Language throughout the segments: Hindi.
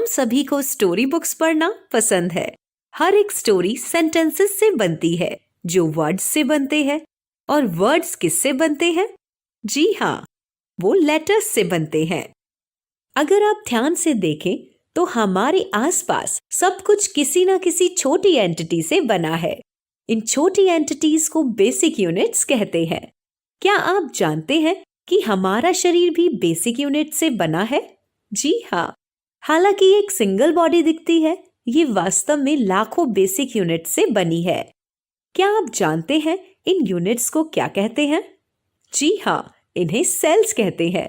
सभी को स्टोरी बुक्स पढ़ना पसंद है। हर एक स्टोरी सेंटेंसेस से बनती है जो वर्ड्स से बनते हैं। और वर्ड्स किससे बनते हैं? जी हाँ, वो लेटर्स से बनते हैं। अगर आप ध्यान से देखें तो हमारे आसपास सब कुछ किसी न किसी छोटी एंटिटी से बना है। इन छोटी एंटिटीज को बेसिक यूनिट्स कहते हैं। क्या आप जानते हैं कि हमारा शरीर भी बेसिक यूनिट से बना है? जी हाँ, हालांकि एक सिंगल बॉडी दिखती है, ये वास्तव में लाखों बेसिक यूनिट से बनी है। क्या आप जानते हैं इन यूनिट्स को क्या कहते हैं? जी हाँ, इन्हें सेल्स कहते हैं।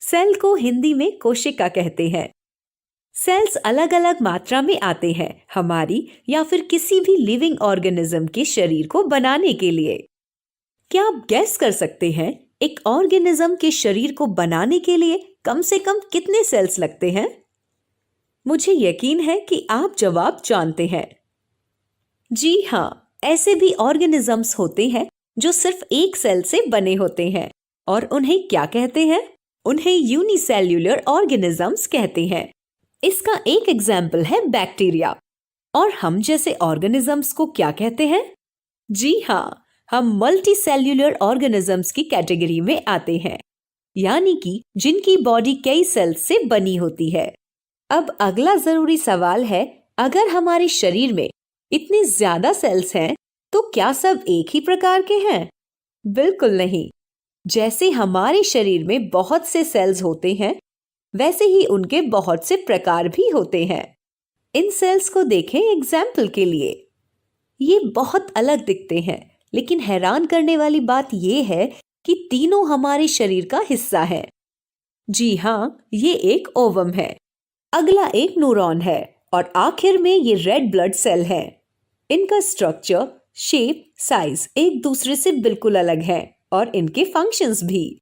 सेल को हिंदी में कोशिका कहते हैं। सेल्स अलग अलग मात्रा में आते हैं हमारी या फिर किसी भी लिविंग ऑर्गेनिज्म के शरीर को बनाने के लिए। क्या आप गैस कर सकते हैं एक ऑर्गेनिज्म के शरीर को बनाने के लिए कम से कम कितने सेल्स लगते हैं? मुझे यकीन है कि आप जवाब जानते हैं। जी हाँ, ऐसे भी ऑर्गेनिजम्स होते हैं जो सिर्फ एक सेल से बने होते हैं और उन्हें क्या कहते हैं? उन्हें यूनिसेल्यूलर ऑर्गेनिजम्स कहते हैं। इसका एक एग्जाम्पल है बैक्टीरिया। और हम जैसे ऑर्गेनिजम्स को क्या कहते हैं? जी हाँ, हम मल्टीसेल्यूलर ऑर्गेनिजम्स की कैटेगरी में आते हैं, यानी कि जिनकी बॉडी कई सेल्स से बनी होती है। अब अगला जरूरी सवाल है, अगर हमारे शरीर में इतने ज्यादा सेल्स हैं तो क्या सब एक ही प्रकार के हैं? बिल्कुल नहीं। जैसे हमारे शरीर में बहुत से सेल्स होते हैं, वैसे ही उनके बहुत से प्रकार भी होते हैं। इन सेल्स को देखें एग्जाम्पल के लिए। ये बहुत अलग दिखते हैं, लेकिन हैरान करने वाली बात यह है कि तीनों हमारे शरीर का हिस्सा है। जी हाँ, ये एक ओवम है, अगला एक न्यूरॉन है और आखिर में ये रेड ब्लड सेल है। इनका स्ट्रक्चर, शेप, साइज एक दूसरे से बिल्कुल अलग है और इनके फंक्शंस भी।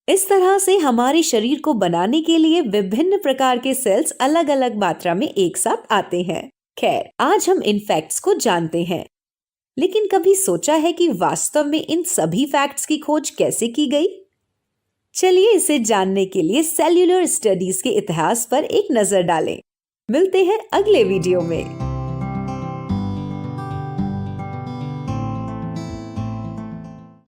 इस तरह से हमारे शरीर को बनाने के लिए विभिन्न प्रकार के सेल्स अलग अलग मात्रा में एक साथ आते हैं। खैर, आज हम इन फैक्ट्स को जानते हैं, लेकिन कभी सोचा है कि वास्तव में इन सभी फैक्ट्स की खोज कैसे की गई? चलिए इसे जानने के लिए सेल्यूलर स्टडीज के इतिहास पर एक नजर डालें। मिलते हैं अगले वीडियो में।